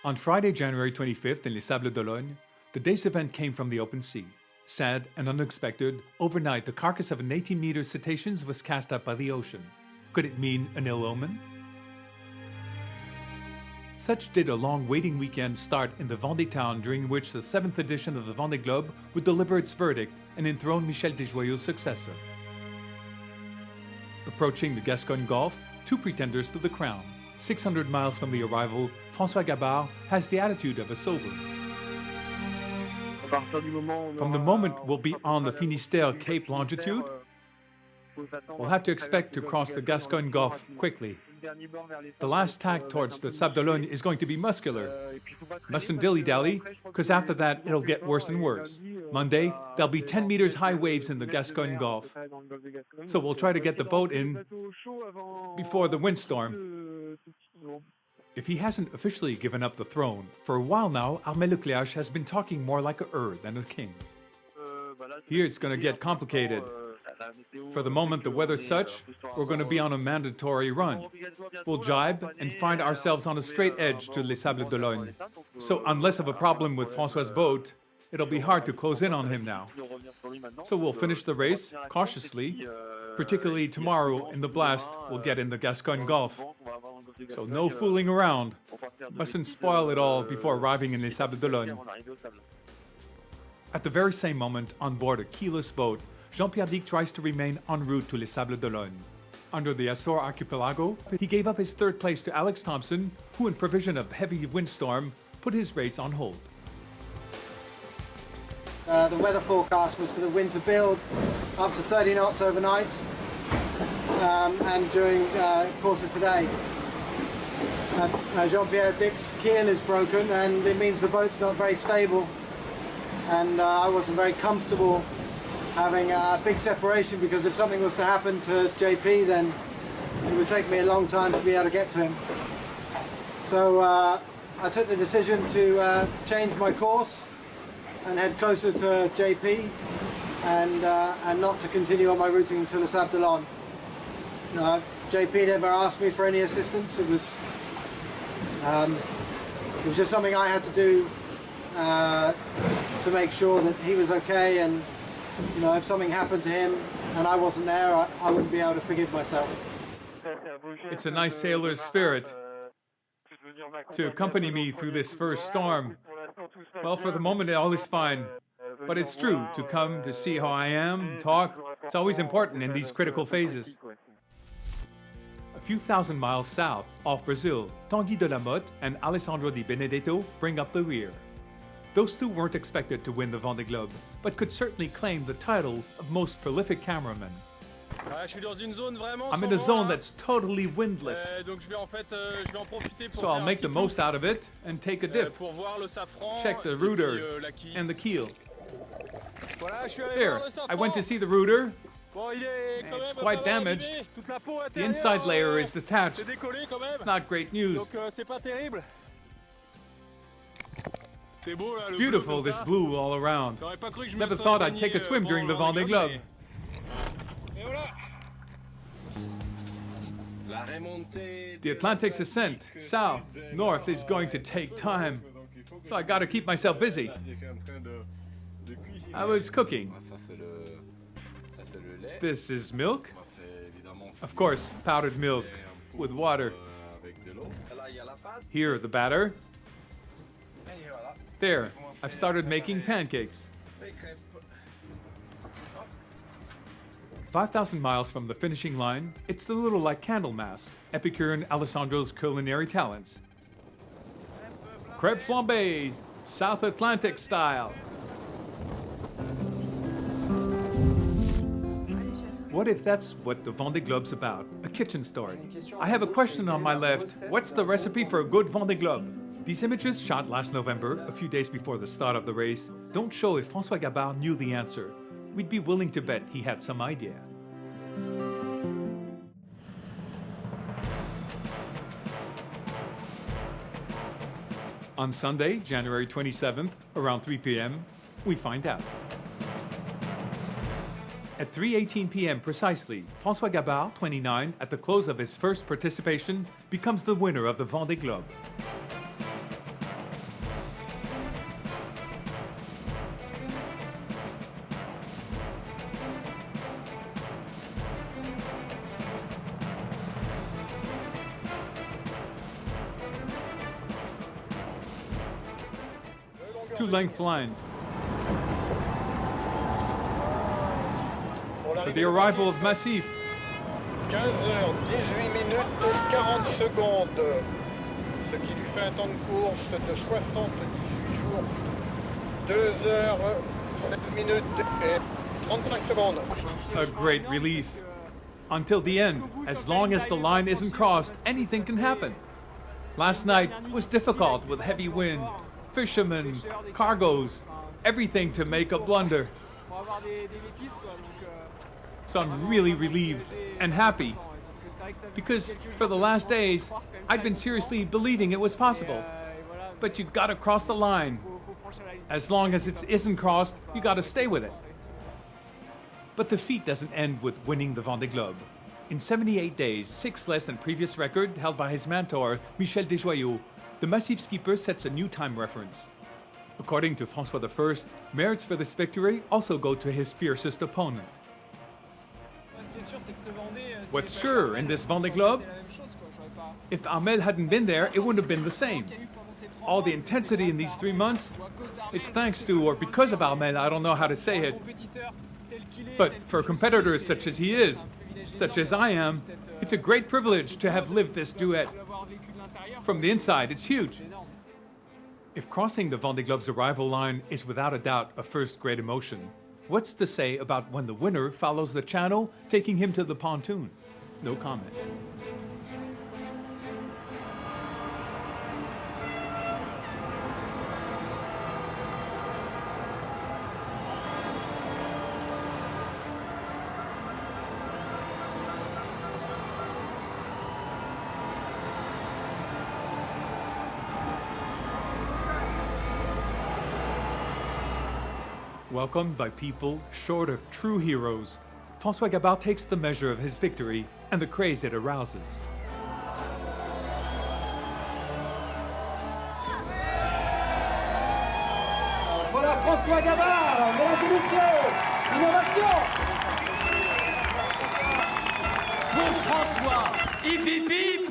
On Friday, January 25th in Les Sables d'Olonne, the day's event came from the open sea. Sad and unexpected, overnight the carcass of an 18-meter cetacean was cast up by the ocean. Could it mean an ill omen? Such did a long waiting weekend start in the Vendée town, during which the 7th edition of the Vendée Globe would deliver its verdict and enthrone Michel Desjoyeaux's successor. Approaching the Gascogne Gulf, two pretenders to the crown. 600 miles from the arrival, François Gabart has the attitude of a sovereign. From the moment we'll be on the Finistère Cape longitude, we'll have to expect to cross the Gascogne Gulf quickly. The last tack towards the Sables d'Olonne is going to be muscular. Mustn't dilly-dally, because after that it'll get worse and worse. Monday, there'll be 10 meters high waves in the Gascogne Gulf. So we'll try to get the boat in before the windstorm. If he hasn't officially given up the throne, for a while now, Armel le Cleach has been talking more like a than a king. Here it's going to get complicated. For the moment the weather's such, we're going to be on a mandatory run. We'll jibe and find ourselves on a straight edge to Les Sables d'Olonne. So unless of a problem with François's boat, it'll be hard to close in on him now. So we'll finish the race cautiously, particularly tomorrow in the blast we'll get in the Gascogne Gulf. So no fooling around. Mustn't spoil it all before arriving in Les Sables d'Olonne. At the very same moment, on board a keyless boat, Jean-Pierre Dick tries to remain en route to Les Sables d'Olonne. Under the Azores archipelago, he gave up his third place to Alex Thomson, who in provision of heavy windstorm, put his race on hold. The weather forecast was for the wind to build up to 30 knots overnight and during the course of today. Jean-Pierre Dick's keel is broken and it means the boat's not very stable, and I wasn't very comfortable having a big separation, because if something was to happen to JP then it would take me a long time to be able to get to him. So I took the decision to change my course and head closer to JP and not to continue on my routing to Les Sables d'Olonne. JP never asked me for any assistance. It was just something I had to do to make sure that he was okay, and if something happened to him and I wasn't there, I wouldn't be able to forgive myself. It's a nice sailor's spirit to accompany me through this first storm. Well, for the moment all is fine, but it's true, to come to see how I am, talk, it's always important in these critical phases. A few thousand miles south, off Brazil, Tanguy de Lamotte and Alessandro di Benedetto bring up the rear. Those two weren't expected to win the Vendée Globe, but could certainly claim the title of most prolific cameraman. I'm in a zone that's totally windless, so I'll make the most out of it and take a dip. Check the rudder and the keel. There, I went to see the rudder. It's quite damaged. The inside layer is detached. It's not great news. It's beautiful, this blue all around. Never thought I'd take a swim during the Vendée Globe. The Atlantic's ascent, south, north, is going to take time, so I gotta keep myself busy. I was cooking. This is milk. Of course, powdered milk with water. Here, the batter. There, I've started making pancakes. 5,000 miles from the finishing line, it's a little like Candlemas, Epicurean Alessandro's culinary talents. Crêpe flambée, South Atlantic style. What if that's what the Vendée Globe's about? A kitchen story. I have a question on my left. What's the recipe for a good Vendée Globe? These images, shot last November, a few days before the start of the race, don't show if François Gabart knew the answer. We'd be willing to bet he had some idea. On Sunday, January 27th, around 3 p.m., we find out. At 3:18 p.m. precisely, François Gabart, 29, at the close of his first participation, becomes the winner of the Vendée Globe. two-length line. For the arrival of Macif. 15h18 ce qui lui fait un temps de course de 78 jours, 2h7 et 35 secondes. A great relief. Until the end, as long as the line isn't crossed, anything can happen. Last night was difficult with heavy wind, fishermen, cargoes, everything to make a blunder. So I'm really relieved and happy, because for the last days, I'd been seriously believing it was possible. But you gotta cross the line. As long as it isn't crossed, you gotta stay with it. But the feat doesn't end with winning the Vendée Globe. In 78 days, 6 less than previous record held by his mentor, Michel Desjoyaux, the Macif skipper sets a new time reference. According to François I, merits for this victory also go to his fiercest opponent. What's sure in this Vendée Globe? If Armel hadn't been there, it wouldn't have been the same. All the intensity in these 3 months, it's thanks to or because of Armel, I don't know how to say it. But for competitors such as he is, such as I am, it's a great privilege to have lived this duet. From the inside, it's huge. If crossing the Vendée Globe's arrival line is without a doubt a first great emotion, what's to say about when the winner follows the channel, taking him to the pontoon? No comment. Welcomed by people short of true heroes, François Gabart takes the measure of his victory and the craze it arouses. Voilà François Gabart, mesdames et messieurs, innovation. Pour François, hip hip hip.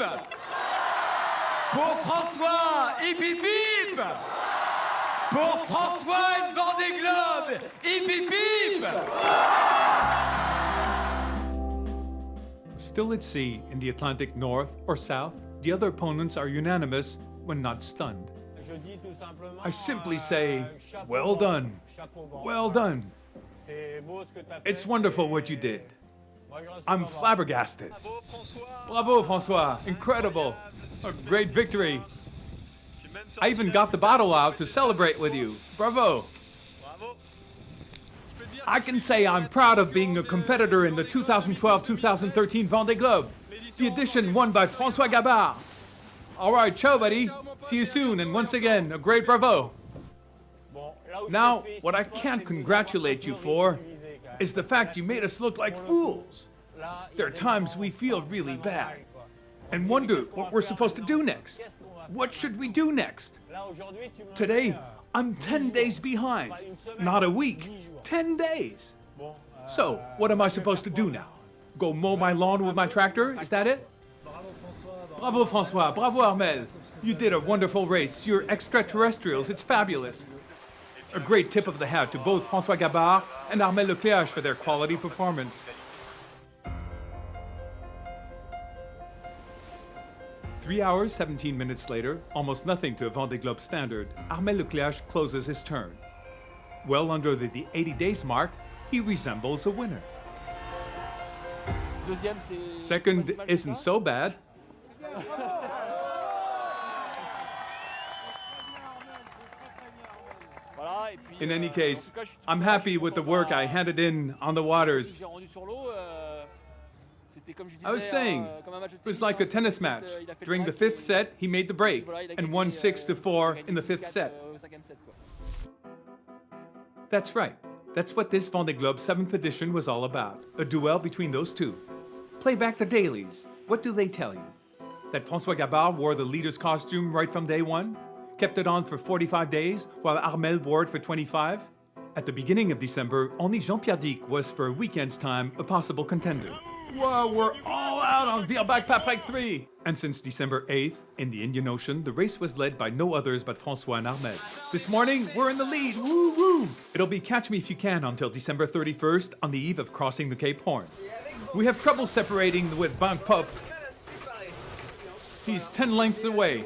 Pour François, hip hip hip. Pour François et Vendée Globe, hip hip hip! Still at sea in the Atlantic North or South, the other opponents are unanimous when not stunned. I simply say, well done, well done. It's wonderful what you did. I'm flabbergasted. Bravo, François, incredible, a great victory. I even got the bottle out to celebrate with you. Bravo. I can say I'm proud of being a competitor in the 2012-2013 Vendée Globe, the edition won by François Gabart. All right, ciao, buddy. See you soon, and once again, a great bravo. Now, what I can't congratulate you for is the fact you made us look like fools. There are times we feel really bad and wonder what we're supposed to do next. What should we do next? Today, I'm 10 days behind. Not a week, 10 days. So, what am I supposed to do now? Go mow my lawn with my tractor? Is that it? Bravo, François. Bravo, Armel. You did a wonderful race. You're extraterrestrials. It's fabulous. A great tip of the hat to both François Gabart and Armel le Cleach for their quality performance. 3 hours, 17 minutes later, almost nothing to a Vendée Globe standard, Armel le Cleach closes his turn. Well under the 80 days mark, he resembles a winner. Second isn't so bad. In any case, I'm happy with the work I handed in on the waters. I was saying, it was like a tennis match. During the 5th set, he made the break and won 6-4 in the 5th set. That's right. That's what this Vendée Globe 7th edition was all about. A duel between those two. Play back the dailies. What do they tell you? That François Gabart wore the leader's costume right from day one? Kept it on for 45 days, while Armel wore it for 25? At the beginning of December, only Jean-Pierre Dick was, for a weekend's time, a possible contender. Whoa, we're all out on Virbac Paprec 3! And since December 8th, in the Indian Ocean, the race was led by no others but François and Armel. This morning, we're in the lead, woo-woo! It'll be catch me if you can until December 31st on the eve of crossing the Cape Horn. We have trouble separating with Banque Pop. He's 10 lengths away.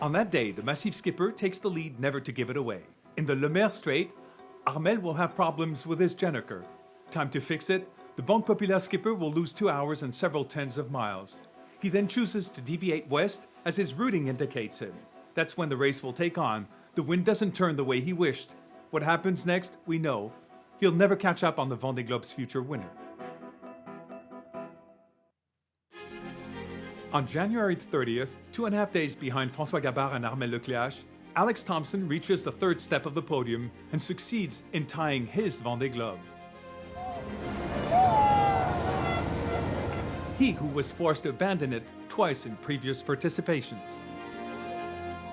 On that day, the Macif skipper takes the lead never to give it away. In the Le Maire Strait, Armel will have problems with his Jenniker. Time to fix it. The Banque Populaire skipper will lose 2 hours and several tens of miles. He then chooses to deviate west as his routing indicates him. That's when the race will take on. The wind doesn't turn the way he wished. What happens next, we know. He'll never catch up on the Vendée Globe's future winner. On January 30th, 2.5 days behind François Gabart and Armel le Cleach, Alex Thomson reaches the third step of the podium and succeeds in tying his Vendée Globe. He who was forced to abandon it twice in previous participations.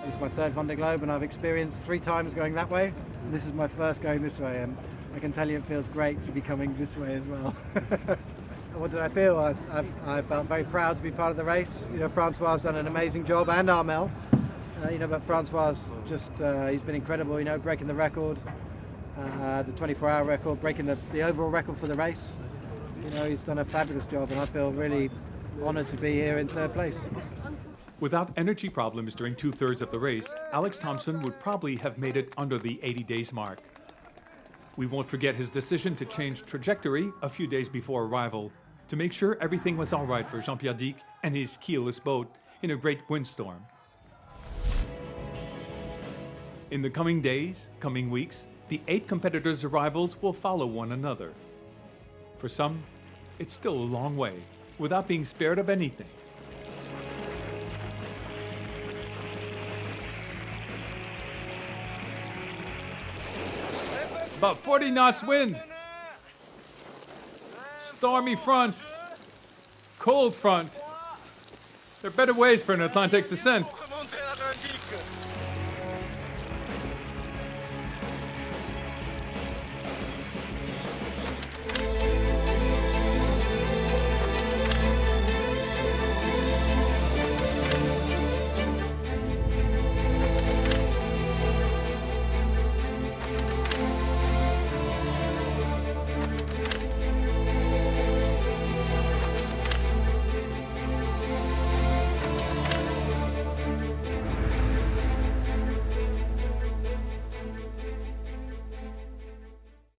This is my third Vendée Globe and I've experienced 3 times going that way. This is my first going this way and I can tell you it feels great to be coming this way as well. What did I feel? I felt very proud to be part of the race. You know, Francois has done an amazing job and Armel. But Francois just, he's been incredible, breaking the record, the 24-hour record, breaking the overall record for the race. He's done a fabulous job and I feel really honoured to be here in third place. Without energy problems during 2/3 of the race, Alex Thomson would probably have made it under the 80 days mark. We won't forget his decision to change trajectory a few days before arrival to make sure everything was all right for Jean-Pierre Dick and his keelless boat in a great windstorm. In the coming days, coming weeks, the 8 competitors' arrivals will follow one another. For some, it's still a long way, without being spared of anything. About 40 knots wind. Stormy front. Cold front. There are better ways for an Atlantic descent.